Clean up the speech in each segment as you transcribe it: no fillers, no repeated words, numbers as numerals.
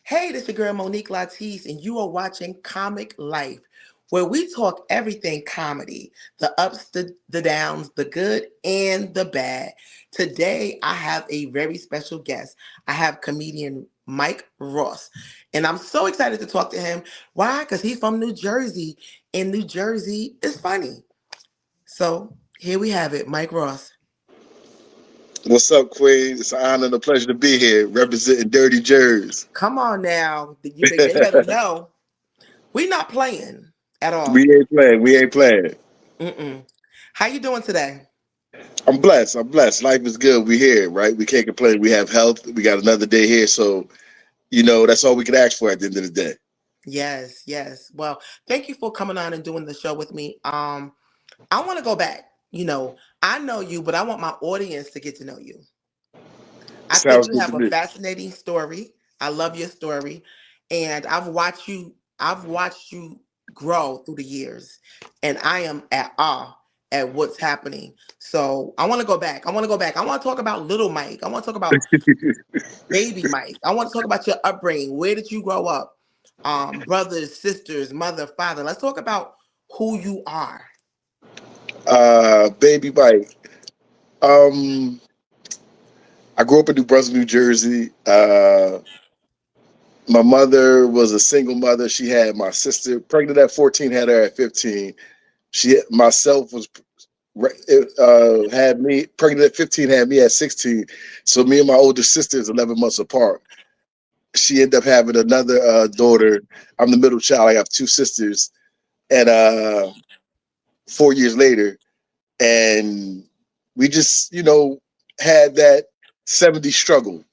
Hey, this is your girl Monique Latise, and you are watching Comic Life, where we talk everything comedy, the ups, the downs, the good, and the bad. Today, I have a very special guest. I have comedian Mike Ross, and I'm so excited to talk to him. Why? Because he's from New Jersey, and New Jersey is funny. So here we have it, Mike Ross. What's up, Queen? It's an honor and a pleasure to be here representing Dirty Jersey. Come on now, they better know we not playing at We all. ain't playing. We ain't playing. Mm-mm. How you doing today? I'm blessed. I'm blessed. Life is good. We here, right? We can't complain. We have health. We got another day here. So, that's all we can ask for at the end of the day. Yes, yes. Well, thank you for coming on and doing the show with me. I want to go back. I know you, but I want my audience to get to know you. I think Sounds you good to have a me. fascinating story. I love your story, and I've watched you grow through the years, and I am at awe at what's happening. So I want to go back. I want to go back. I want to talk about little Mike. I want to talk about baby Mike. I want to talk about your upbringing. Where did you grow up? Brothers, sisters, mother, father. Let's talk about who you are. Baby Mike. Um, I grew up in New Brunswick, New Jersey. My mother was a single mother. She had my sister pregnant at 14, had her at 15. She myself was had me pregnant at 15, had me at 16. So me and my older sister is 11 months apart. She ended up having another daughter. I'm the middle child. I have two sisters, and 4 years later, and we just had that 70s struggle.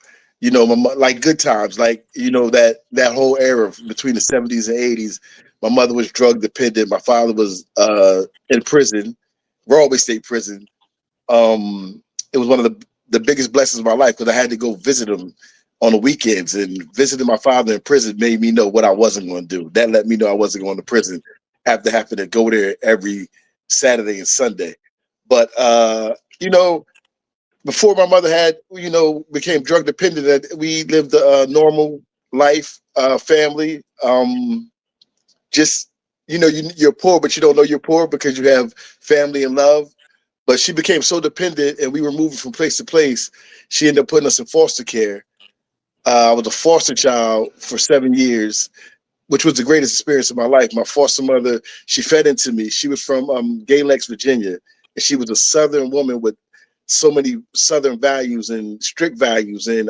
Like good times, like that whole era between the 70s and 80s. My mother was drug dependent. My father was in prison, Broadway State Prison. It was one of the biggest blessings of my life because I had to go visit him on the weekends, and visiting my father in prison made me know what I wasn't going to do. That let me know I wasn't going to prison after having to go there every Saturday and Sunday. But you know, before my mother had became drug dependent, that we lived a normal life, family. Just you're poor, but you don't know you're poor because you have family and love. But she became so dependent, and we were moving from place to place. She ended up putting us in foster care. I was a foster child for 7 years, which was the greatest experience of my life. My foster mother, she fed into me. She was from Gay Lakes, Virginia, and she was a Southern woman with so many Southern values and strict values. And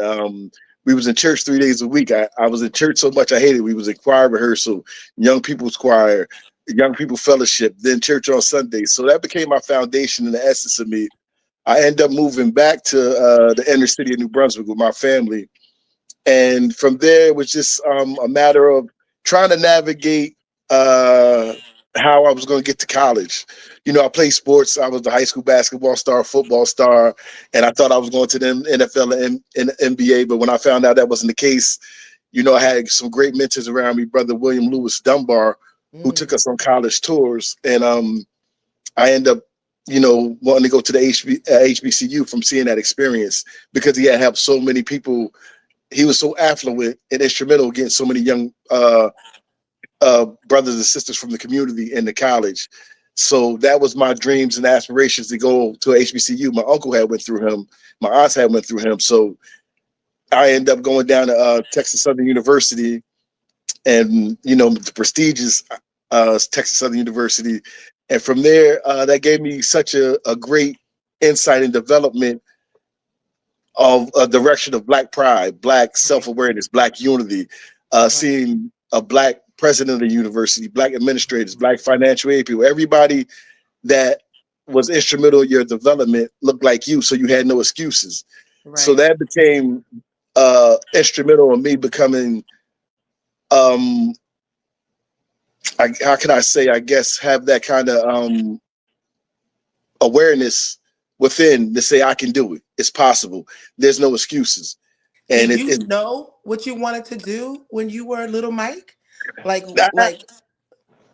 we was in church 3 days a week. I was in church so much I hated it. We was in choir rehearsal, young people's choir, young people fellowship, then church on Sundays. So that became my foundation and the essence of me. I ended up moving back to the inner city of New Brunswick with my family, and from there it was just a matter of trying to navigate uh, how I was going to get to college. I played sports. I was the high school basketball star, football star, and I thought I was going to the NFL and NBA. But when I found out that wasn't the case, I had some great mentors around me, brother William Lewis Dunbar, who took Mm, us on college tours, and I ended up, wanting to go to the HBCU from seeing that experience because he had helped so many people. He was so affluent and instrumental getting so many young brothers and sisters from the community into college. So that was my dreams and aspirations to go to HBCU. My uncle had went through him. My aunts had went through him. So I ended up going down to Texas Southern University, and the prestigious Texas Southern University. And from there, that gave me such a great insight and development of a direction of Black pride, Black right, self-awareness, Black unity, right, seeing a Black president of the university, Black administrators, Black financial aid people, everybody that was instrumental in your development looked like you, so you had no excuses. So right. that became instrumental in me becoming, um, how can I say, I guess, have that kind of awareness within to say, I can do it. It's possible. There's no excuses. And Did it, you it know what you wanted to do when you were little Mike? Like,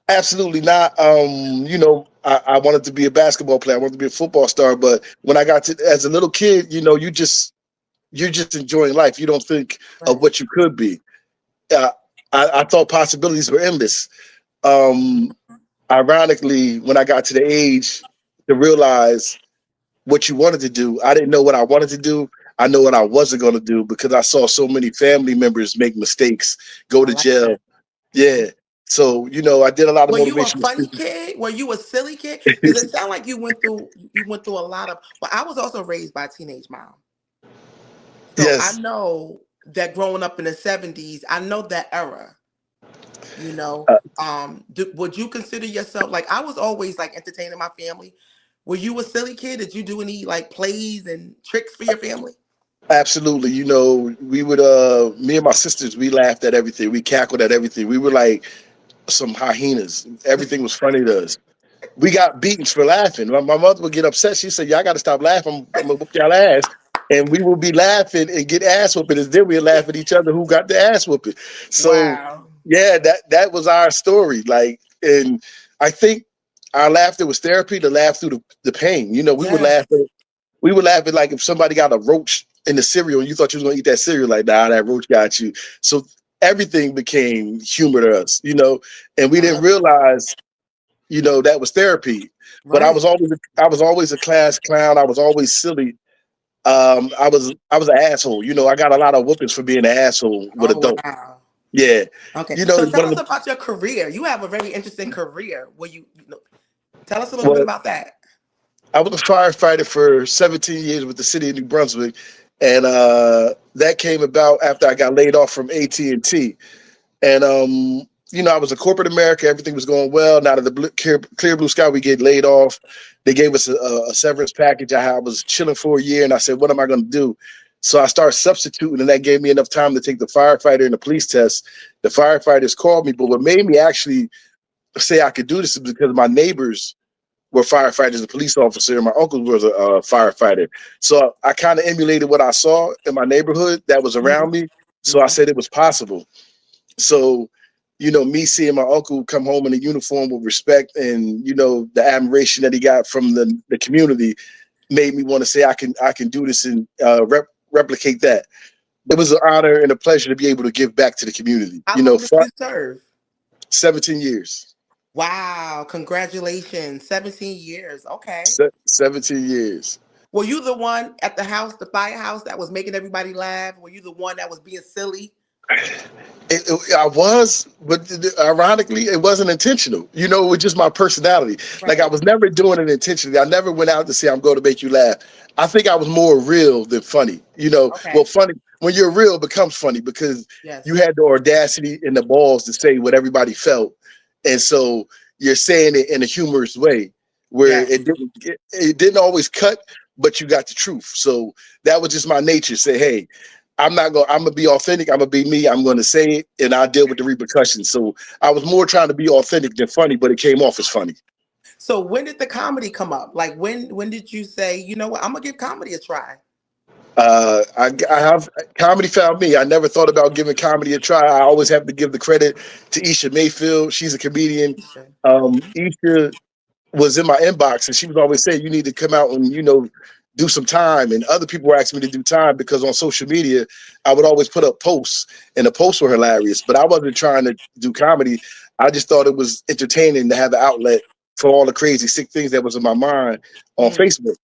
Absolutely not. I wanted to be a basketball player. I wanted to be a football star. But when I got to as a little kid, you're just enjoying life. You don't think of right, what you could be. uh, I thought possibilities were endless. Um, Ironically, when I got to the age to realize what you wanted to do, I didn't know what I wanted to do. I know what I wasn't going to do because I saw so many family members make mistakes, go I to like jail. that. Yeah. So, I did a lot of Were you a motivational funny speaking. kid? Were you a silly kid? Because it sounded like you went through a lot of. Well, I was also raised by a teenage mom, so I Yes, know that growing up in the '70s, I know that era. uh, Would you consider yourself like I was always like entertaining my family? Were you a silly kid? Did you do any like plays and tricks for your family? absolutely. We would, me and my sisters, we laughed at everything. We cackled at everything. We were like some hyenas. Everything was funny to us. We got beatings for laughing. My mother would get upset. She said, "Y'all got to stop laughing. I'm gonna whoop y'all ass." And we would be laughing and get ass whooping, and then we'd laugh at each other who got the ass whooping. So Wow. yeah, that was our story. Like, and I think our laughter was therapy to laugh through the pain. Yes. We would laugh at like if somebody got a roach in the cereal and you thought you was gonna eat that cereal, like, nah, that roach got you. So everything became humor to us, and we I didn't love it. realize that was therapy. But Right. I was always a class clown. I was always silly. I was an asshole. I got a lot of whoopings for being an asshole with Oh adults. wow. Yeah, Okay. you know So tell one of us the about your career. You have a very interesting career. Tell us a little bit well, about that. I was a firefighter for 17 years with the city of New Brunswick, and that came about after I got laid off from AT&T. And I was a corporate America. Everything was going well. Now that the clear blue sky, we get laid off. They gave us a severance package. I was chilling for a year, and I said, "What am I going to do?" So I started substituting, and that gave me enough time to take the firefighter and the police test. The firefighters called me, but what made me actually say I could do this is because my neighbors were firefighters, a police officer, and my uncle was a firefighter. So I kind of emulated what I saw in my neighborhood that was Hmm. around me. So I Hmm. said it was possible. So, me seeing my uncle come home in a uniform with respect and, the admiration that he got from the community made me want to say I can do this and replicate that. It was an honor and a pleasure to be able to give back to the community. How long did you serve? 17 years. Wow. Congratulations. 17 years. Okay. 17 years. Were you the one at the house, the firehouse, that was making everybody laugh? Were you the one that was being silly? I was, but ironically, it wasn't intentional. It was just my personality. Like I Right. was never doing it intentionally. I never went out to say I'm going to make you laugh. I think I was more real than funny. Well, Okay. funny when you're real it becomes funny because you Yes. had the audacity and the balls to say what everybody felt, and so you're saying it in a humorous way where Yes. it didn't always cut, but you got the truth. So that was just my nature. Say, hey, I'm gonna be authentic. I'm gonna be me. I'm gonna say it, and I deal with the repercussions. So I was more trying to be authentic than funny, but it came off as funny. So when did the comedy come up? Like when did you say, you know what, I'm gonna give comedy a try? I have comedy found me. I never thought about giving comedy a try. I always have to give the credit to Isha Mayfield. She's a comedian. Sure. Isha was in my inbox, and she was always saying, "You need to come out and do some time." And other people were asking me to do time because on social media, I would always put up posts, and the posts were hilarious. But I wasn't trying to do comedy. I just thought it was entertaining to have an outlet for all the crazy, sick things that was in my mind on Mm, Facebook.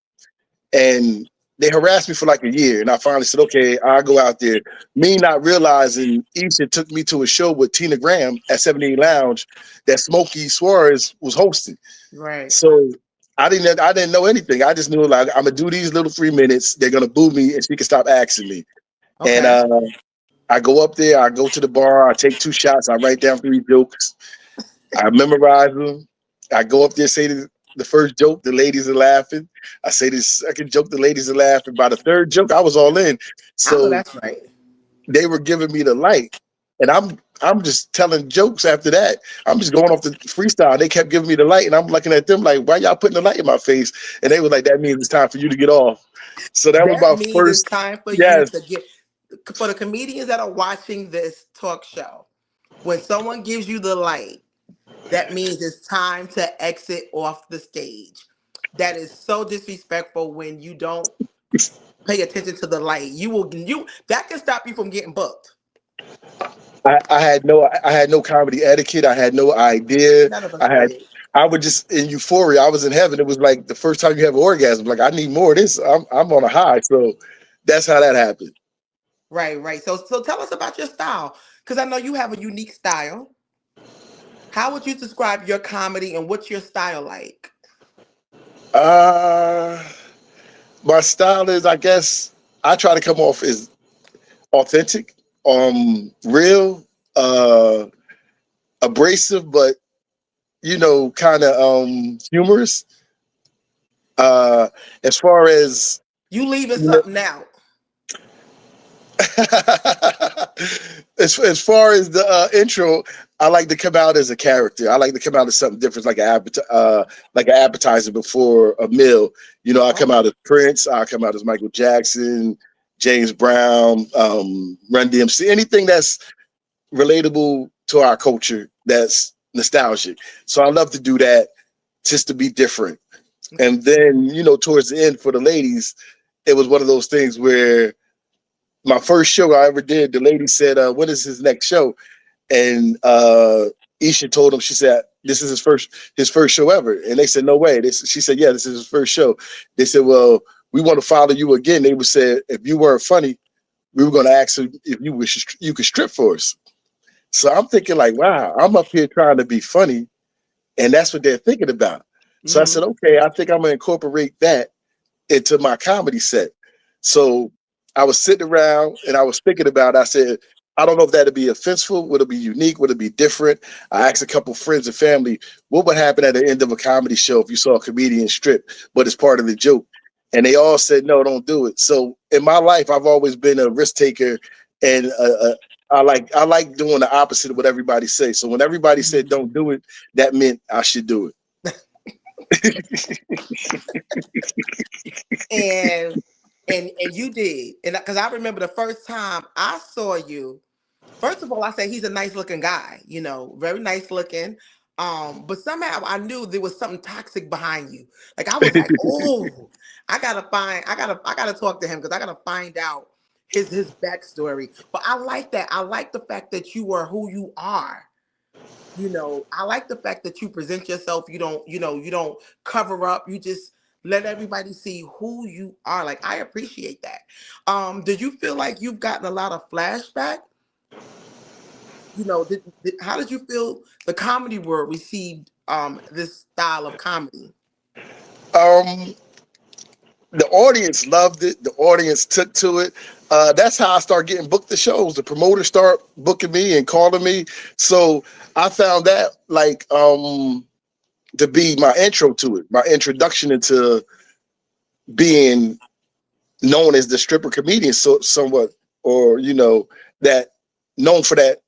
And they harassed me for like a year, and I finally said, "Okay, I'll go out there." Me not realizing, Isha took me to a show with Tina Graham at 78 Lounge that Smokey Suarez was hosting. right. So I didn't know anything. I just knew like I'm gonna do these little 3 minutes. They're gonna boo me, and she can stop asking me. And Okay. I go up there. I go to the bar. I take 2 shots. I write down 3 jokes. I memorize them. I go up there, say the first joke. The ladies are laughing. I say the second joke. The ladies are laughing. By the third joke, I was all in. I know So that's right. they were giving me the light, and I'm just telling jokes after that. I'm just going off the freestyle. They kept giving me the light, and I'm looking at them like, "Why y'all putting the light in my face?" And they were like, "That means it's time for you to get off." So that was That my means it's first. time for you Yes, to get, for the comedians that are watching this talk show, when someone gives you the light, that means it's time to exit off the stage. That is so disrespectful when you don't pay attention to the light. You that can stop you from getting booked. I had no comedy etiquette. I had no idea. None of us I had did. I would just in euphoria. I was in heaven. It was like the first time you have an orgasm. Like I need more of this. I'm on a high. So that's how that happened. Right, right. So tell us about your style, because I know you have a unique style. How would you describe your comedy and what's your style like? Uh my style is, I guess, I try to come off as authentic, real, abrasive, but kind of humorous. Uh, as far as You leaving you know, something out. as far as the intro, I like to come out as a character. I like to come out as something different, like an appetizer before a meal. I come Oh. out as Prince. I come out as Michael Jackson, James Brown, Run DMC, anything that's relatable to our culture, that's nostalgic. So I love to do that just to be different. Okay. And then, towards the end for the ladies, it was one of those things where my first show I ever did, the lady said, "When is his next show?" And Isha told him, she said, "This is his first show ever." And they said, "No way." She said, "Yeah, this is his first show." They said, "Well, we want to follow you again." They would say, "If you weren't funny, we were going to ask if you could strip for us." So I'm thinking like, wow, I'm up here trying to be funny, and that's what they're thinking about. So I Mm-hmm. said, okay, I think I'm gonna incorporate that into my comedy set. So I was sitting around and I was thinking about it. I said, I don't know if that'd be offensive. Would it be unique? Would it be different? I asked a couple friends and family, what would happen at the end of a comedy show if you saw a comedian strip, but it's part of the joke? And they all said, no, don't do it. So in my life, I've always been a risk taker, and I like doing the opposite of what everybody says. So when everybody said don't do it, that meant I should do it. And and you did. And because I remember the first time I saw you, first of all, I said he's a nice looking guy, very nice looking. But somehow I knew there was something toxic behind you. Like I was like, oh, I gotta talk to him because I gotta find out his backstory. But I like that. I like the fact that you are who you are. I like the fact that you present yourself. You don't cover up. You just let everybody see who you are. Like I appreciate that. Did you feel like you've gotten a lot of flashback? How did you feel the comedy world received this style of comedy? um, the audience loved it. The audience took to it. That's how I started getting booked the shows. The promoters start booking me and calling me. So I found that to be my intro to it, my introduction into being known as the stripper comedian, so somewhat, or that known for that,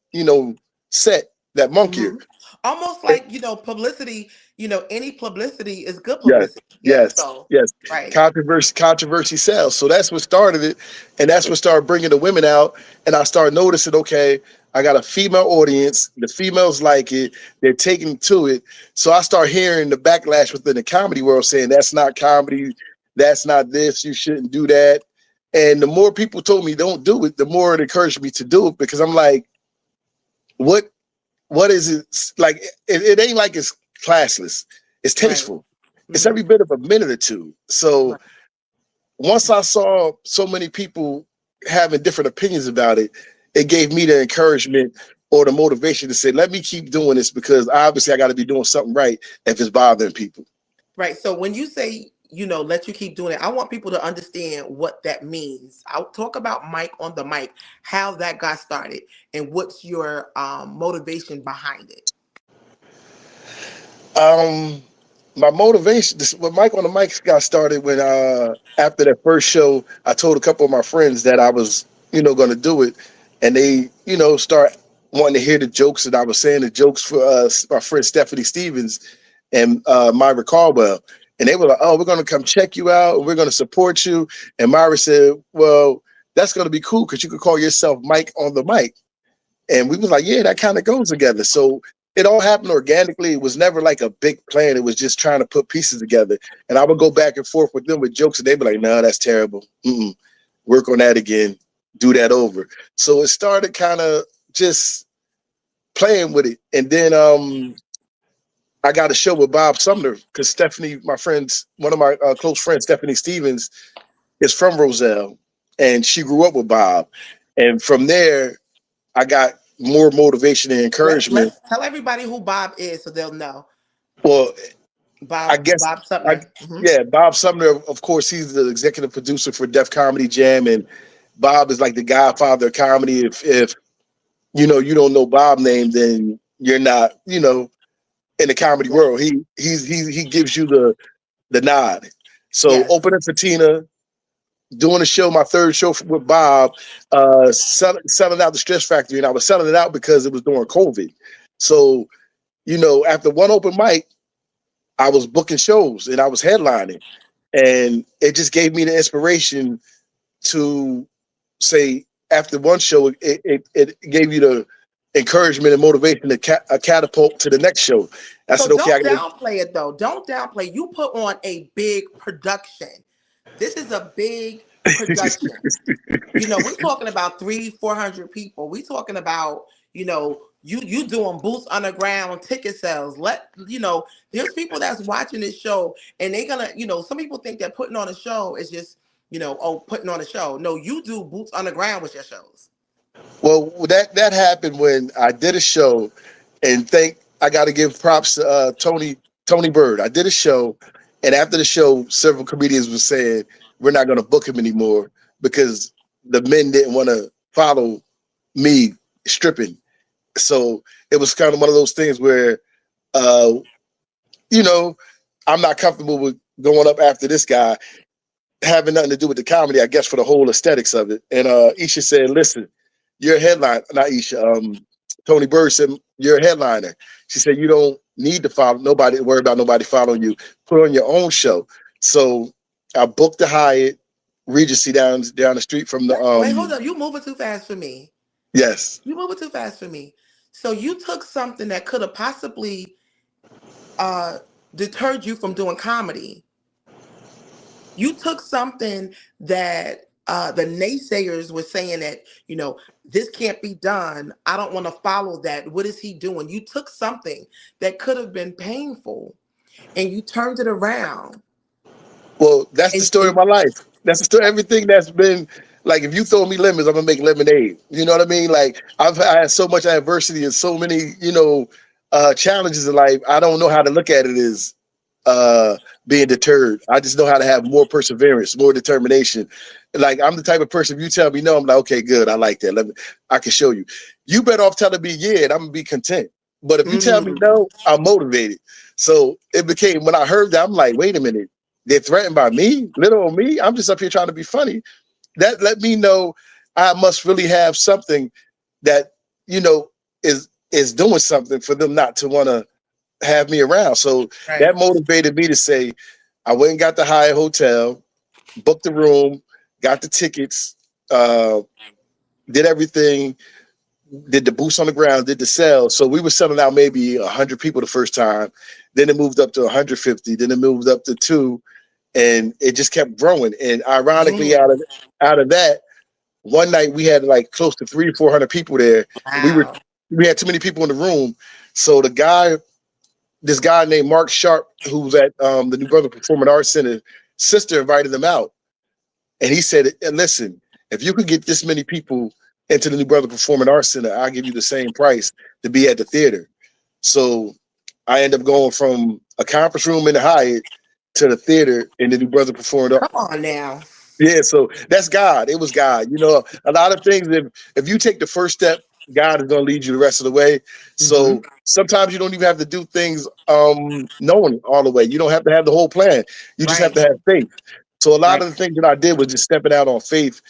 set, that monkey. Hmm. Almost like publicity. Any publicity is good Yes, publicity. Yeah. yes, So yes. right. Controversy sells. So that's what started it, and that's what started bringing the women out. And I started noticing, okay, I got a female audience. The females like it. They're taking to it. So I start hearing the backlash within the comedy world saying that's not comedy. That's not this. You shouldn't do that. And the more people told me don't do it, the more it encouraged me to do it, because I'm like, what what is it like? It ain't like it's classless. It's Right. tasteful. It's Hmm. every bit of a minute or two. So Right. once I saw so many people having different opinions about it, it gave me the encouragement or the motivation to say, let me keep doing this, because obviously I got to be doing something right if it's bothering people. Right. So when you say, let you keep doing it, I want people to understand what that means. I'll talk about Mike on the mic, how that got started, and what's your motivation behind it. Um, my motivation, when Mike on the mic got started, when after that first show, I told a couple of my friends that I was, going to do it, and they, start wanting to hear the jokes that I was saying, the jokes for my friend Stephanie Stevens and Myra Caldwell, and they were like, "Oh, we're going to come check you out. We're going to support you." And Myra said, "Well, that's going to be cool because you could call yourself Mike on the mic." And we was like, yeah, that kind of goes together. So it all happened organically. It was never like a big plan. It was just trying to put pieces together. And I would go back and forth with them with jokes, and they'd be like, no, that's terrible. Mm-mm. Work on that again. Do that over. So it started kind of just playing with it. And then I got a show with Bob Sumner because Stephanie, one of my close friends, Stephanie Stevens, is from Roselle, and she grew up with Bob. And from there, I got more motivation and encouragement. Let's tell everybody who Bob is so they'll know. Well, I guess, Bob I, Sumner. yeah, Bob Sumner, of course, he's the executive producer for Def Comedy Jam, and Bob is like the godfather of comedy. If you don't know Bob name, then you're not, in the comedy Yes. world. He gives you the nod. So Yes. opening for Tina, doing a show, my third show with Bob, selling out the Stress Factory, and I was selling it out because it was during COVID. So, after one open mic, I was booking shows and I was headlining, and it just gave me the inspiration to say after one show, it gave you the encouragement and motivation to catapult to the next show. I So said, okay, I don't gotta. downplay it though. Don't downplay. You put on a big production. This is a big production. We're talking about 300-400 people. We're talking about, you doing boots underground ticket sales. There's people that's watching this show and they're gonna, some people think that putting on a show is just, putting on a show. No, you do boots underground with your shows. Well, that happened when I did a show, and I got to give props to Tony Bird. I did a show, and after the show, several comedians were saying we're not going to book him anymore because the men didn't want to follow me stripping. So it was kind of one of those things where, uh, you know, I'm not comfortable with going up after this guy, having nothing to do with the comedy, I guess, for the whole aesthetics of it. And Isha said, listen, you're a headline, not Isha. Tony Bird said, you're a headliner. She said, you don't need to worry about nobody following you. Put on your own show. So I booked the Hyatt Regency down the street from the Wait, hold up. You moving too fast for me. yes. You moving too fast for me. So you took something that could have possibly deterred you from doing comedy. You took something that the naysayers were saying that, this can't be done. I don't want to follow that. What is he doing? You took something that could have been painful and you turned it around. Well, that's the story of And my life. That's the story. Everything that's been like, if you throw me lemons, I'm gonna make lemonade. You know what I mean? Like I had so much adversity and so many, challenges in life. I don't know how to look at it as being deterred. I just know how to have more perseverance, more determination. Like I'm the type of person, if you tell me no, I'm like, okay, good, I like that. I can show you. You better off telling me yeah, and I'm gonna be content. But if you tell me mm, no, I'm motivated. So it became, when I heard that, I'm like, wait a minute, they're threatened by me, little old me. I'm just up here trying to be funny. That let me know I must really have something that, is doing something for them not to want to have me around. So right. that motivated me to say, I went and got the Hyatt hotel, booked the room, got the tickets, did everything, did the boots on the ground, did the sales. So we were selling out maybe 100 people the first time. Then it moved up to 150. Then it moved up to 2, and it just kept growing. And ironically, Mm, out of that, one night we had like close to 300-400 people there. wow. We had too many people in the room. So this guy named Mark Sharp, who's at the New Brunswick Performing Arts Center, sister invited them out, and he said, "Listen, if you could get this many people into the New Brunswick Performing Arts Center, I'll give you the same price to be at the theater." So I end up going from a conference room in the Hyatt to the theater in the New Brunswick Performing Arts. Come on now. Yeah, so that's God. It was God. A lot of things. If you take the first step, God is going to lead you the rest of the way. Hmm. So sometimes you don't even have to do things knowing all the way. You don't have to have the whole plan. You just have Right. to have faith. So a lot Right. of the things that I did was just stepping out on faith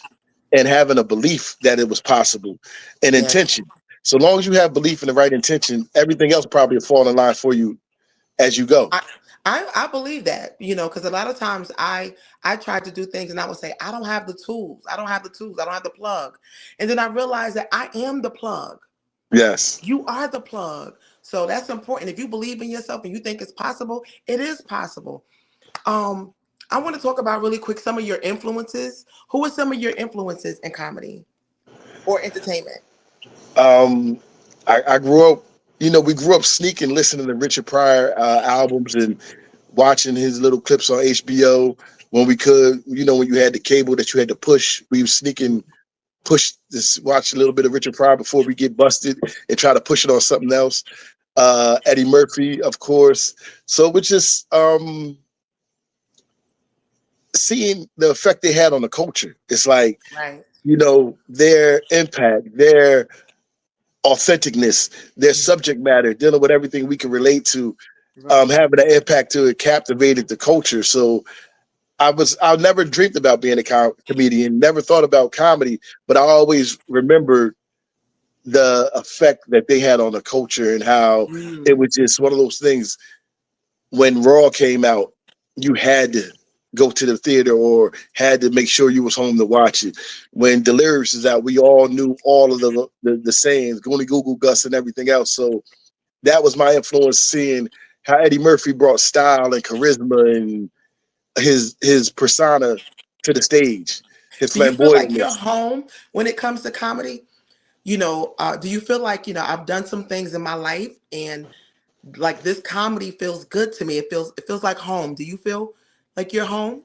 and having a belief that it was possible and Yes. intention. So long as you have belief in the right intention, everything else probably will fall in line for you as you go. I, I believe that, because a lot of times I tried to do things and I would say, I don't have the tools. I don't have the tools. I don't have the plug. And then I realized that I am the plug. Yes. You are the plug. So that's important. If you believe in yourself and you think it's possible, it is possible. Um, I want to talk about really quick some of your influences. Who are some of your influences in comedy or entertainment? Um, I grew up, we grew up sneaking, listening to Richard Pryor albums and watching his little clips on HBO when we could. When you had the cable that you had to push, we were sneaking, push this, watch a little bit of Richard Pryor before we get busted and try to push it on something else. Eddie Murphy, of course. So we're just seeing the effect they had on the culture. It's like, Right. their impact, their authenticness, their subject matter, dealing with everything we can relate to, Right. having an impact to it captivated the culture. So I never dreamed about being a comedian, never thought about comedy, but I always remembered the effect that they had on the culture and how it Mm. was just one of those things. When Raw came out, you had to go to the theater or had to make sure you was home to watch it. When Delirious is out, we all knew all of the sayings, Goonie Google Gus and everything else. So that was my influence, seeing how Eddie Murphy brought style and charisma and his persona to the stage, his Do you feel like you're flamboyantness. home when it comes to comedy? Do you feel like, I've done some things in my life and like this comedy feels good to me. It feels like home. Do you feel like you're home?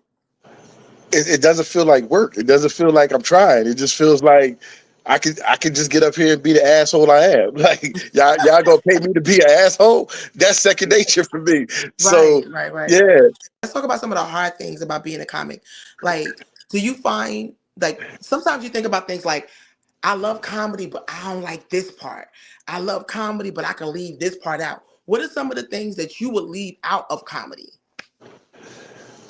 It doesn't feel like work. It doesn't feel like I'm trying. It just feels like I could just get up here and be the asshole I am. Like y'all gonna pay me to be an asshole? That's second nature for me. Right, So right, right. yeah, Let's talk about some of the hard things about being a comic. Like, do you find like sometimes you think about things like I love comedy, but I don't like this part. I love comedy, but I can leave this part out. What are some of the things that you would leave out of comedy?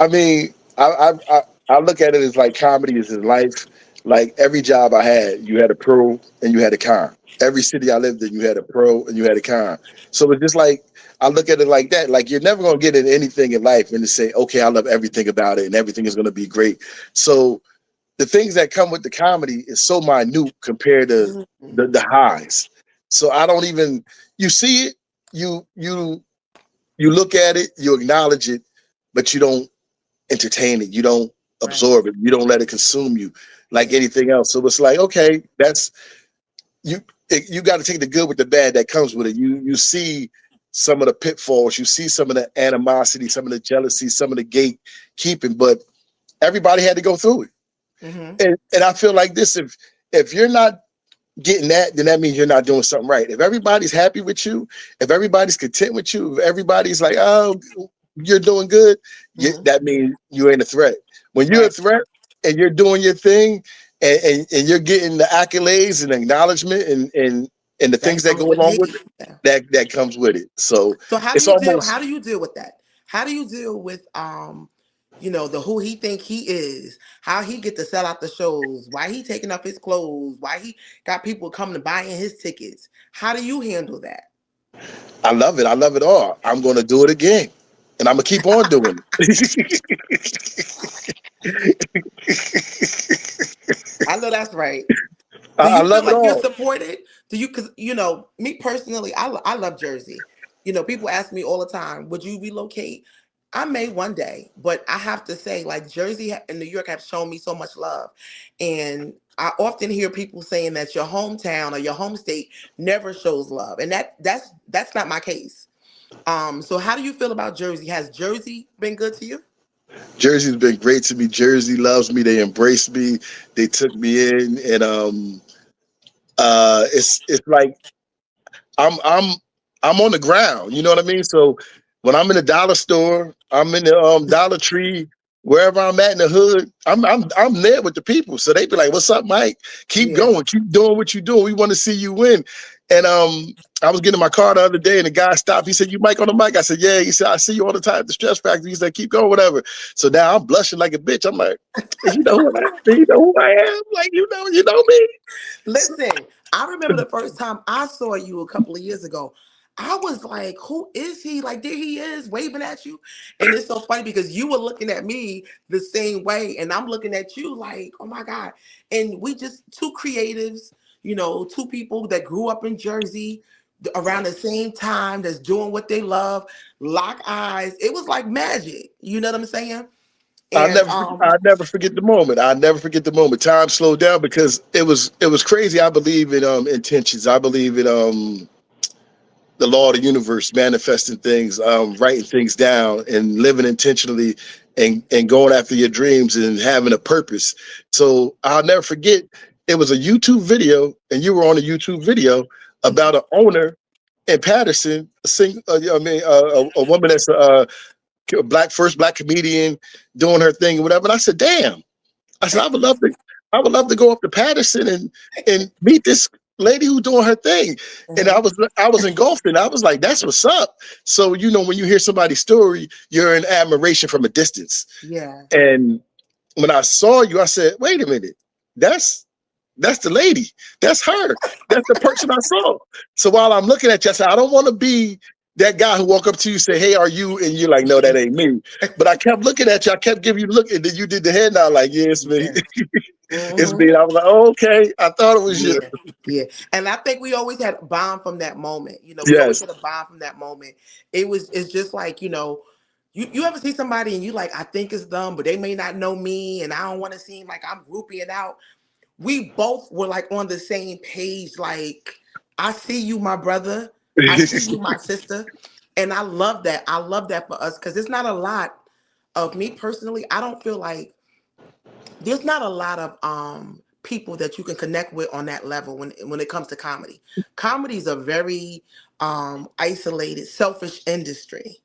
I mean, I look at it as like comedy is in life. Like every job I had, you had a pro and you had a con. Every city I lived in, you had a pro and you had a con. So it's just like I look at it like that. Like you're never gonna get in anything in life and to say, okay, I love everything about it and everything is gonna be great. So the things that come with the comedy is so minute compared to Mhm. the highs. So I don't even you see it, you look at it, you acknowledge it, but you don't entertain it. You don't Right. absorb it. You don't let it consume you like Yeah. anything else. So it's like, okay, that's you. You got to take the good with the bad that comes with it. You see some of the pitfalls. You see some of the animosity, some of the jealousy, some of the gatekeeping. But everybody had to go through it. Hmm. And I feel like this: if you're not getting that, then that means you're not doing something right. If everybody's happy with you, if everybody's content with you, if everybody's like, oh, you're doing good, Hmm. that means you ain't a threat. When you're a Right. threat and you're doing your thing and you're getting the accolades and acknowledgement and the things That that comes go with along with hate. it, Yeah. that comes with it. So So how do it's you deal? almost How do you deal with that? How do you deal with the who he think he is, how he get to sell out the shows, why he taking off his clothes, why he got people coming to buying his tickets? How do you handle that? I love it. I love it all. I'm gonna do it again. And I'm gonna keep on doing it. I know that's right. I, Do I you feel love it like you're all. supported? Do you? Because me personally, I love Jersey. People ask me all the time, "Would you relocate?" I may one day, but I have to say, like Jersey and New York have shown me so much love, and I often hear people saying that your hometown or your home state never shows love, and that's not my case. So how do you feel about Jersey? Has Jersey been good to you? Jersey's been great to me. Jersey loves me. They embraced me. They took me in, and it's like I'm I'm on the ground. You know what I mean? So when I'm in the dollar store, I'm in the Dollar Tree, wherever I'm at in the hood, I'm there with the people. So they be like, "What's up, Mike? Keep Yeah. going, keep doing what you're doing. We want to see you win." And I was getting in my car the other day, and the guy stopped. He said, "You Mike on the mic?" I said, "Yeah." He said, "I see you all the time at the Stress Factory." He said, "Keep going, whatever." So now I'm blushing like a bitch. I'm like, "You know who I am? You know who I am? Like you know me." So, Listen, I remember the first time I saw you a couple of years ago. I was like, who is he? Like, there he is waving at you. And it's so funny because you were looking at me the same way, and I'm looking at you like, oh my God. And we just two creatives, two people that grew up in Jersey around the same time that's doing what they love, lock eyes. It was like magic. You know what I'm saying? And I never forget the moment. I never forget the moment. Time slowed down because it was crazy. I believe in intentions. I believe in the law of the universe, manifesting things, writing things down, and living intentionally, and going after your dreams and having a purpose. So I'll never forget. It was a YouTube video, and you were on a YouTube video about an owner in Patterson, a woman that's a first black comedian doing her thing or whatever. And I said, damn. I said, I would love to go up to Patterson and meet this lady who's doing her thing. And Mhm. I was engulfed and I was like, that's what's up. So, when you hear somebody's story, you're in admiration from a distance. Yeah. And when I saw you, I said, wait a minute, that's the lady. That's her. That's the person I saw. So while I'm looking at you, I said, I don't want to be that guy who walk up to you and say, hey, are you? And you're like, no, that ain't me. But I kept looking at you. I kept giving you the look. And then you did the head nod like, yeah, it's me. Yeah. It's Mhm. me. And I was like, oh, okay. I thought it was you. Yeah, yeah. And I think we always had a bond from that moment. We always Yes. had a bond from that moment. It's just like, you ever see somebody and you like, I think it's them, but they may not know me and I don't want to seem like I'm grouping out. We both were like on the same page. Like, I see you, my brother. I see you, my sister. And I love that. I love that for us because it's not a lot of me personally. I don't feel like there's not a lot of people that you can connect with on that level when it comes to comedy. Comedy is a very isolated, selfish industry.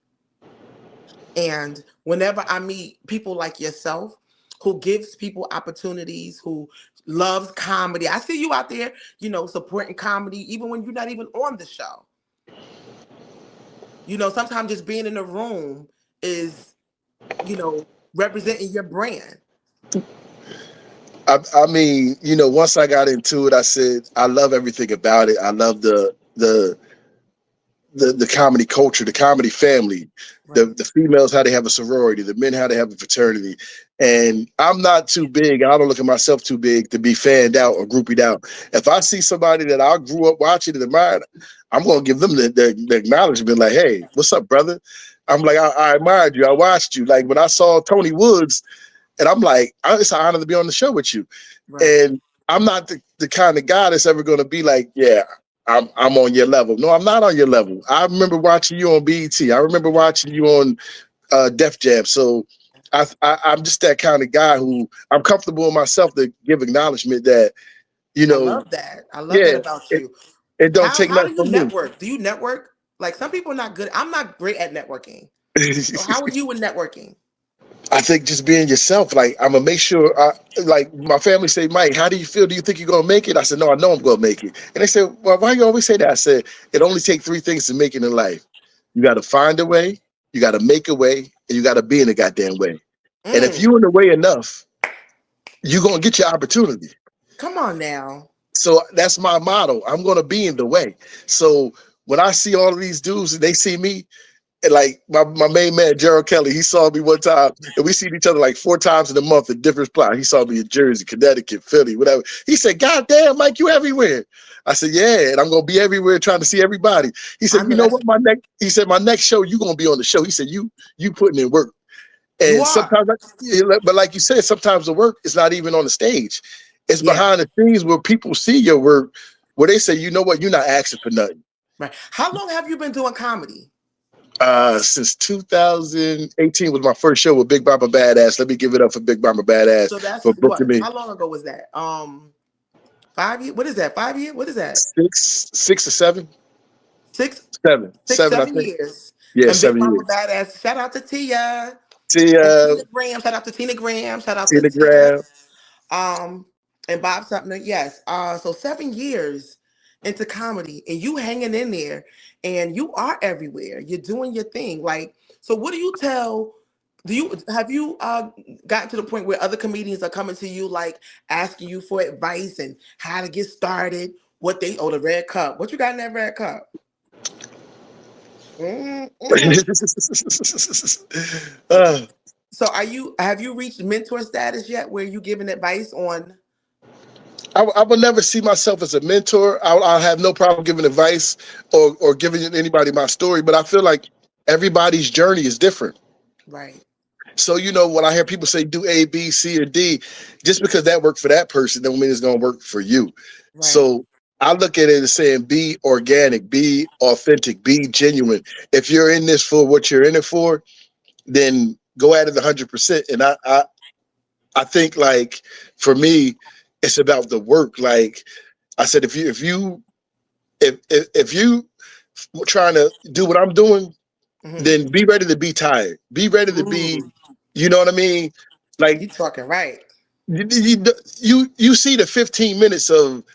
And whenever I meet people like yourself who gives people opportunities, who loves comedy, I see you out there, supporting comedy even when you're not even on the show. Sometimes just being in a room is, representing your brand. I mean, once I got into it, I said, I love everything about it. I love the comedy culture, the comedy family, Right. the females how they have a sorority, the men how they have a fraternity. And I'm not too big. I don't look at myself too big to be fanned out or groupied out. If I see somebody that I grew up watching and admired, I'm gonna give them the acknowledgement, like, hey, what's up, brother? I'm like, I admired you, I watched you. Like when I saw Tony Woods, and I'm like, it's an honor to be on the show with you. Right. And I'm not the kind of guy that's ever going to be like, yeah, I'm on your level. No, I'm not on your level. I remember watching you on BET. I remember watching you on Def Jam. So I'm just that kind of guy who I'm comfortable in myself to give acknowledgement that, you I know, love that. I love that yeah, about it, you. it don't How take how nothing do you from me. network? Do you network? Like some people are not good. I'm not great at networking. So how are you with networking? I think just being yourself, like I'm gonna make sure. Like my family say, Mike, how do you feel? Do you think you're gonna make it? I said, no, I know I'm gonna make it. And they said, well, why you always say that? I said, it only takes three things to make it in life. You got to find a way, you got to make a way, and you got to be in a goddamn way. And if Mm, you in the way enough, you're gonna get your opportunity. come on now. So that's my motto. I'm gonna be in the way. So when I see all of these dudes and they see me, and like my main man Gerald Kelly, he saw me one time, and we seen each other like 4 times in a month at different spots. He saw me in Jersey, Connecticut, Philly, whatever. He said, "God damn, Mike, you everywhere." I said, "Yeah, and I'm gonna be everywhere trying to see everybody." He I said, "You know know that's what? My next show, you gonna be on the show." He said, "You putting in work." you And are. sometimes, but like you said, sometimes the work is not even on the stage; it's Yeah. behind the scenes where people see your work, where they say, "You know what? You're not asking for nothing." Right. How long have you been doing comedy? Since 2018 was my first show with Big Mama Badass. Let me give it up for Big Mama Badass So that's for booking what? me. How long ago was that? 5 years? What is that? 5 years? What is that? Six or seven, Six, six, seven, I seven think. years. Yeah, And Big 7 Mama years. Badass. Shout out to Tia. See, And Tina Graham. Shout out to Tina Graham. Shout out to Tia. Telegram. Um, and Bob Sumner, yes. So 7 years into comedy, and you hanging in there, and you are everywhere. You're doing your thing. Like, so what do you tell? Do you have you gotten to the point where other comedians are coming to you, like asking you for advice and how to get started? What they the red cup? What you got in that red cup? Mm-mm. uh, So have you reached mentor status yet where you giving advice on I would never see myself as a mentor. I'll have no problem giving advice or giving anybody my story, but I feel like everybody's journey is different. right? So, when I hear people say do A, B, C, or D, just because that worked for that person don't mean it's going to work for you. Right. So I look at it as saying be organic, be authentic, be genuine. If you're in this for what you're in it for, then go at it 100%. And I think, like, for me, it's about the work. Like I said, if you trying to do what I'm doing, Hmm. then be ready to be tired. Be ready to be, Ooh, you know what I mean? Like you talking right. you see the 15 minutes of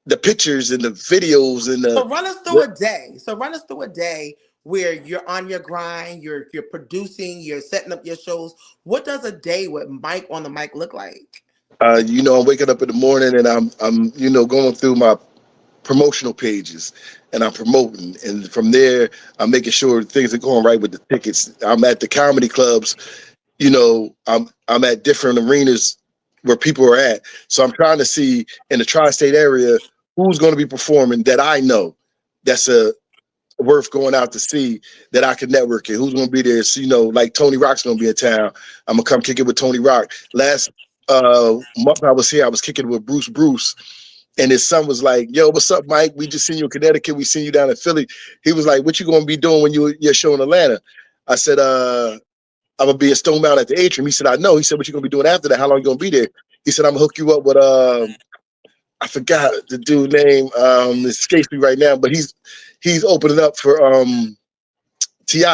the pictures and the videos and So run us through a day. So run us through a day where you're on your grind, you're producing, you're setting up your shows. What does a day with Mike on the mic look like? I'm waking up in the morning and I'm going through my promotional pages and I'm promoting, and from there I'm making sure things are going right with the tickets. I'm at the comedy clubs, I'm at different arenas where people are at. So I'm trying to see in the tri-state area who's going to be performing that I know that's a worth going out to see, that I can network in. Who's going to be there? So, like Tony Rock's going to be in town. I'm gonna come kick it with Tony Rock. Last month I was here, I was kicking it with Bruce. And his son was like, "Yo, what's up, Mike? We just seen you in Connecticut. We seen you down in Philly." He was like, "What you gonna be doing when your show in Atlanta?" I said, "I'm gonna be at Stone Mountain at the Atrium." He said, "I know." He said, "What you gonna be doing after that? How long you gonna be there?" He said, "I'm gonna hook you up with I forgot the dude name. It escapes me right now, but he's opening up for Ti.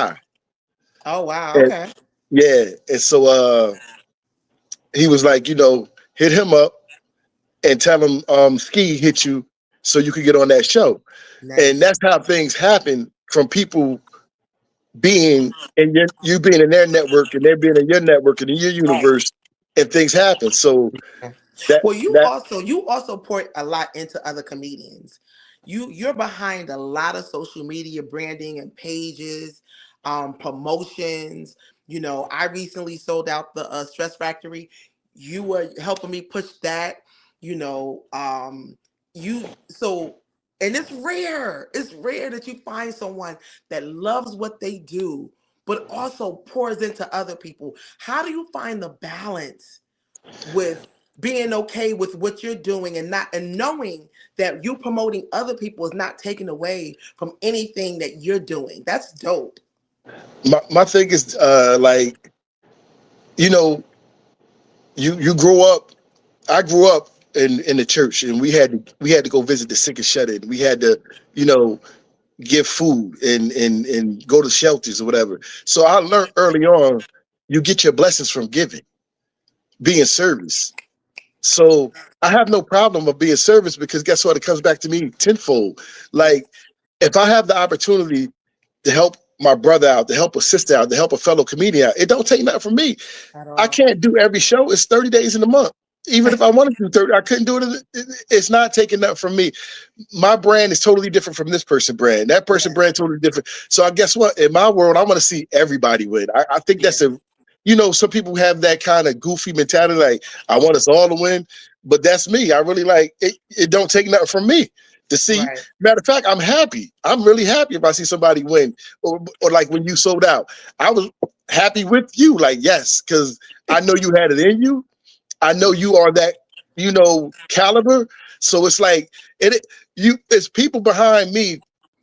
Oh wow, And okay. yeah, and so he was like, hit him up and tell him Ski hit you so you could get on that show. And Nice. that's how things happen, from people being in you being in their network and they're being in your network and in your Right. universe, and things happen. So that Well, you that also you also pour a lot into other comedians. You're behind a lot of social media branding and pages, promotions. I recently sold out the Stress Factory. You were helping me push that. You know, you so and it's rare. It's rare that you find someone that loves what they do, but also pours into other people. How do you find the balance with being okay with what you're doing and not and knowing that you promoting other people is not taken away from anything that you're doing? That's dope. my thing is like, you know you grow up. I grew up in the church, and we had to go visit the sick and shut in. We had to, you know, give food and go to shelters or whatever. So I learned early on, you get your blessings from giving, being service. So I have no problem of being service, because guess what? It comes back to me tenfold. Like, if I have the opportunity to help my brother out, to help a sister out, to help a fellow comedian out, it don't take nothing from me. At I all. can't do every show. It's 30 days in a month. Even if I wanted to do 30, I couldn't do it. It's not taking that from me. My brand is totally different from this person brand. That person Yes. brand totally different. So I guess what? In my world, I want to see everybody win. I think Yeah. that's some people have that kind of goofy mentality, like, I want us all to win. But that's me. I really like it. It don't take nothing from me to see. Right. Matter of fact, I'm happy. I'm really happy if I see somebody win, or like when you sold out. I was happy with you. Like, yes, because I know you had it in you. I know you are that, caliber. So it's like it's people behind me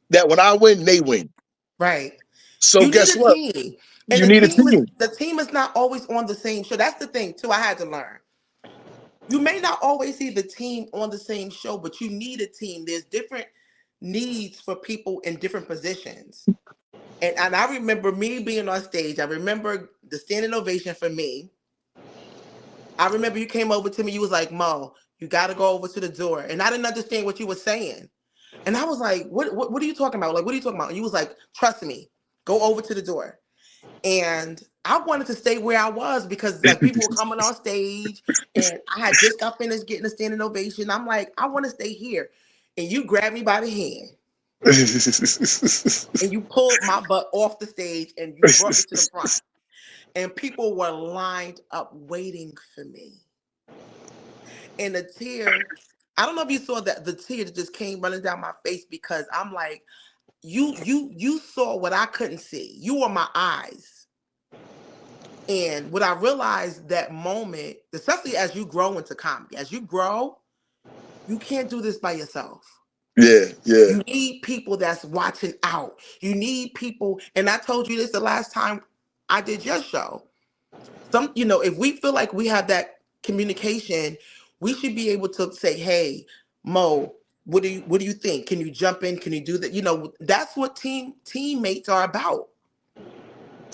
that when I win, they win. Right. So You need guess a what? team. And You need a team. the team is not always on the same show. That's the thing too. I had to learn. You may not always see the team on the same show, but you need a team. There's different needs for people in different positions. And I remember me being on stage. I remember the standing ovation for me. I remember you came over to me. You was like, "Mo, you got to go over to the door." And I didn't understand what you were saying. And I was like, what are you talking about? Like, what are you talking about? And you was like, "Trust me, go over to the door." And I wanted to stay where I was because like people were coming on stage and I had just got finished getting a standing ovation. I'm like, I want to stay here. And you grabbed me by the hand and you pulled my butt off the stage and you brought me to the front. And people were lined up waiting for me. And the tear, I don't know if you saw that the tear that just came running down my face because I'm like, you saw what I couldn't see. You were my eyes. And what I realized that moment, especially as you grow into comedy, as you grow, you can't do this by yourself. Yeah, yeah. You need people that's watching out. You need people, and I told you this the last time I did your show. If we feel like we have that communication, we should be able to say, "Hey, Mo, what do you think? Can you jump in? Can you do that?" That's what teammates are about.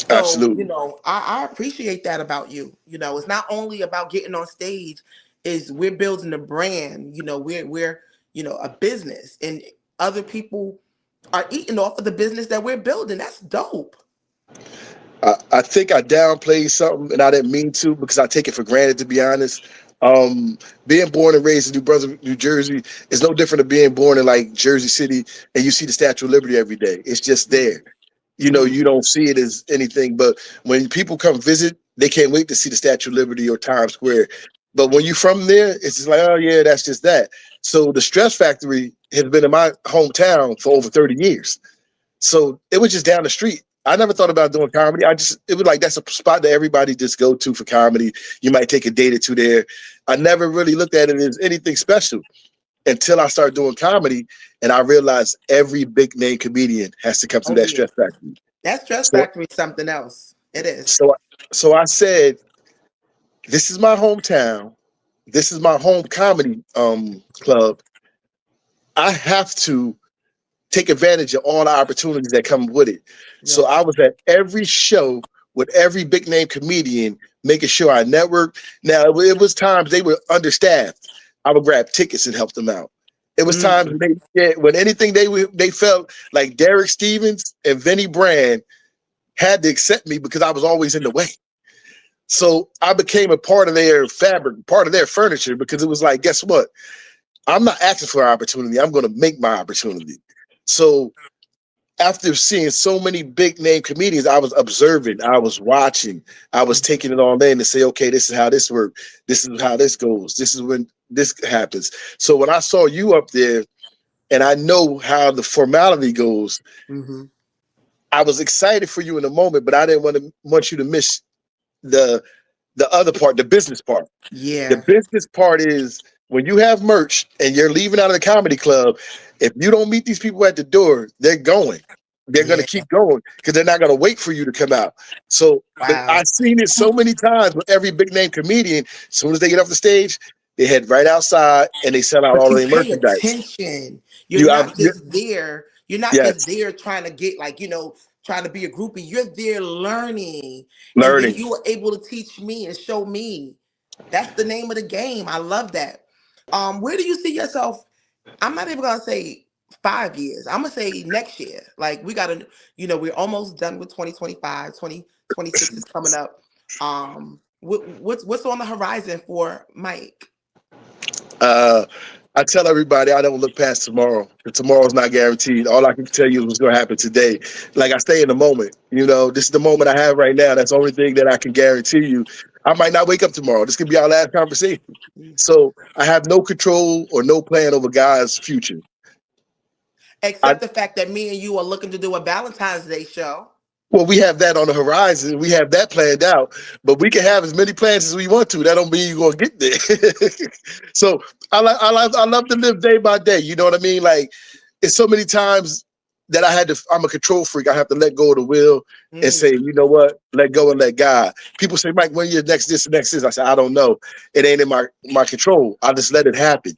So, Absolutely. I appreciate that about you. It's not only about getting on stage, is we're building a brand, we're a business, and other people are eating off of the business that we're building. That's dope. I think I downplayed something, and I didn't mean to because I take it for granted, to be honest. Being born and raised in New Brunswick, New Jersey, is no different than being born in like Jersey City, and you see the Statue of Liberty every day. It's just there. Mm-hmm. You don't see it as anything, but when people come visit, they can't wait to see the Statue of Liberty or Times Square. But when you're from there, it's just like, oh yeah, that's just that. So the Stress Factory has been in my hometown for over 30 years. So it was just down the street. I never thought about doing comedy. It was like that's a spot that everybody just go to for comedy. You might take a date or two there. I never really looked at it as anything special until I started doing comedy, and I realized every big name comedian has to come through Oh that yeah, Stress Factory. that stress So factory is something else. It is. so so I said, this is my hometown. This is my home comedy club. I have to take advantage of all the opportunities that come with it. So Yes. I was at every show with every big name comedian, making sure I networked. Now it was times they were understaffed. I would grab tickets and help them out. It was times Mm. when anything they felt like Derek Stevens and Vinnie Brand had to accept me because I was always in the way. So I became a part of their fabric, part of their furniture, because it was like, guess what? I'm not asking for an opportunity. I'm going to make my opportunity. So after seeing so many big name comedians, I was observing, I was watching, I was taking it all in to say, okay, this is how this works. This is how this goes. This is when this happens. So when I saw you up there and I know how the formality goes, Mm-hmm. I was excited for you in the moment, but I didn't want you to miss the the other part, the business part. The Yeah. business part is when you have merch and you're leaving out of the comedy club, if you don't meet these people at the door, they're going. They're going to Yeah. keep going because they're not going to wait for you to come out. So Wow. I've seen it so many times with every big name comedian. As soon as they get off the stage, they head right outside and they sell out But all of you their pay merchandise. attention. You're You have not just there. You're not just yes, there trying to get like, trying to be a groupie. You're there learning. And then learning. you were able to teach me and show me. That's the name of the game. I love that. Where do you see yourself? I'm not even gonna say 5 years. I'm gonna say next year. Like we gotta, we're almost done with 2025. 2026 is coming up. What's on the horizon for Mike? Uh, I tell everybody I don't look past tomorrow. Tomorrow's not guaranteed. All I can tell you is what's going to happen today. Like I stay in the moment. This is the moment I have right now. That's the only thing that I can guarantee you. I might not wake up tomorrow. This could be our last conversation. So I have no control or no plan over God's future. I Except the fact that me and you are looking to do a Valentine's Day show. Well, we have that on the horizon. We have that planned out, but we can have as many plans as we want to. That don't mean you're gonna get there. So I love to live day by day. You know what I mean? Like it's so many times that I'm a control freak. I have to let go of the wheel and say, Mm, you know what? Let go and let God. People say, Mike, when you're next this and next this, I say, I don't know. It ain't in my control. I just let it happen.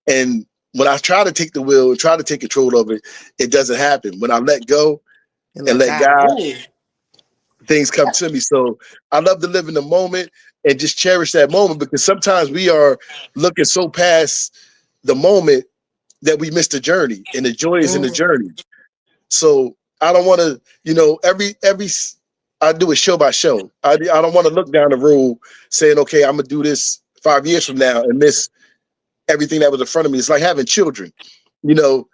And when I try to take the wheel and try to take control of it, it doesn't happen. When I let go and and let let God. God, Ooh, things come to me. So I love to live in the moment and just cherish that moment because sometimes we are looking so past the moment that we miss the journey, and the joy is in the mm, journey. So I don't want to, every I do it show by show. I don't want to look down the road saying, okay, I'm gonna do this 5 years from now and miss everything that was in front of me. It's like having children. You know,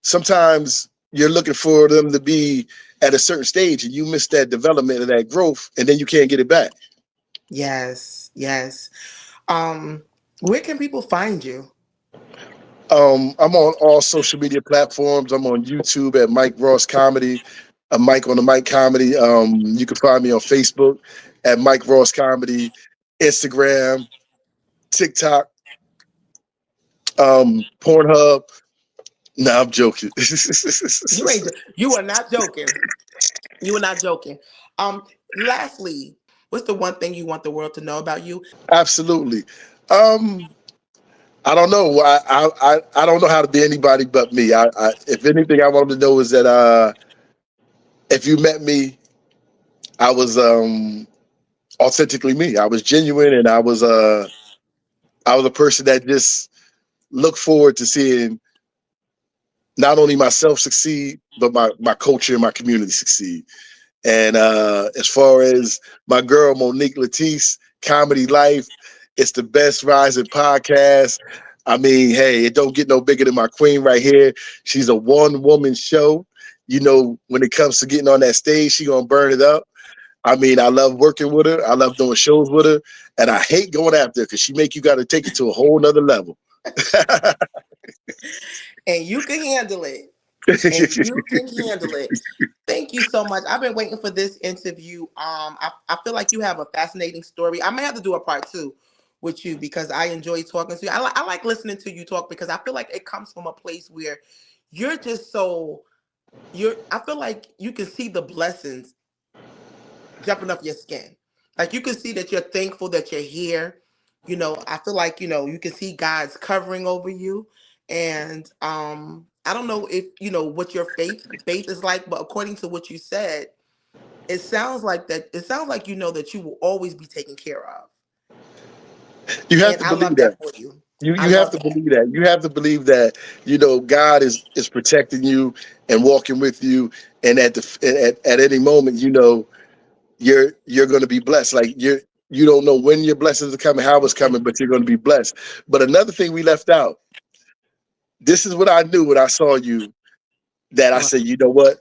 sometimes you're looking for them to be at a certain stage and you miss that development and that growth and then you can't get it back. yes, yes. Um, where can people find you? I'm on all social media platforms. I'm on YouTube at Mike Ross Comedy, Mike on the Mike Comedy. You can find me on Facebook at Mike Ross Comedy, Instagram, TikTok, Pornhub. Nah, I'm joking. You ain't. You are not joking. You are not joking. Lastly, what's the one thing you want the world to know about you? Absolutely. Um, I don't know. I don't know how to be anybody but me. If anything, I want them to know is that if you met me, I was authentically me. I was genuine, and I was a person that just looked forward to seeing not only myself succeed, but my culture and my community succeed. And as far as my girl Monique Latise, Comedy Life, it's the best rising podcast. I mean, hey, it don't get no bigger than my queen right here. She's a one woman show. You know, when it comes to getting on that stage, she gonna burn it up. I mean, I love working with her. I love doing shows with her, and I hate going after her because she make you got to take it to a whole nother level. And you can handle it. And you can handle it. Thank you so much. I've been waiting for this interview. I feel like you have a fascinating story. I may have to do a part two with you because I enjoy talking to you. I like listening to you talk because I feel like it comes from a place where you're just so you're. I feel like you can see the blessings jumping off your skin. Like you can see that you're thankful that you're here. I feel like, you can see God's covering over you. And I don't know if you know what your faith is like, but according to what you said, it sounds like you know that you will always be taken care of. You have And to I believe love that. that for you. I You have love to that. believe that. You have to believe that, you know, God is protecting you and walking with you, and at any moment, you know, you're going to be blessed. Like you don't know when your blessings are coming, how it's coming, but you're going to be blessed. But another thing we left out. This is what I knew when I saw you, that I Right. said, you know what?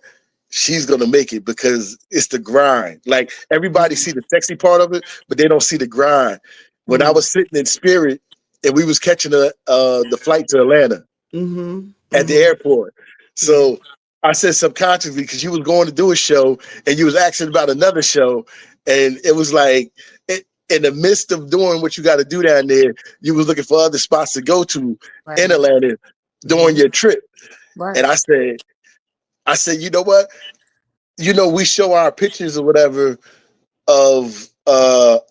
She's gonna make it because it's the grind. Like everybody Mm, see the sexy part of it, but they don't see the grind. When I mm, was sitting in Spirit and we was catching the flight to Atlanta mm-hmm. at the Mm-hmm. airport, Yeah. so I said subconsciously because you was going to do a show and you was asking about another show, and it was like in the midst of doing what you got to do down there, you was looking for other spots to go to in Right. Atlanta during Mm-hmm. your trip, and Right. I said, you know what? You know, we show our pictures or whatever of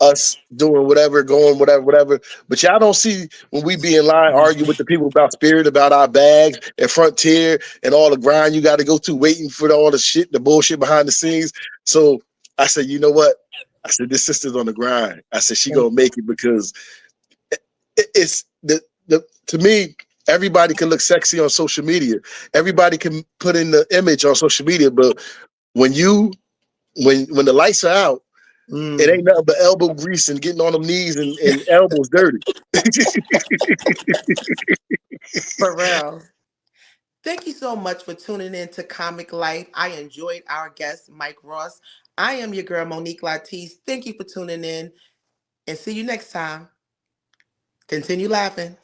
us doing whatever, going whatever. But y'all don't see when we be in line arguing with the people about Spirit, about our bags and Frontier and all the grind you got to go through, waiting for all the shit, the bullshit behind the scenes. So I said, you know what? I said, this sister's on the grind. I said, she gonna make it because it's the to me. Everybody can look sexy on social media. Everybody can put in the image on social media, but when you when the lights are out, it Mm, ain't nothing but elbow grease and getting on them knees and elbows dirty. for real. Thank you so much for tuning in to Comic Life. I enjoyed our guest, Mike Ross. I am your girl, Monique Latise. Thank you for tuning in and see you next time. Continue laughing.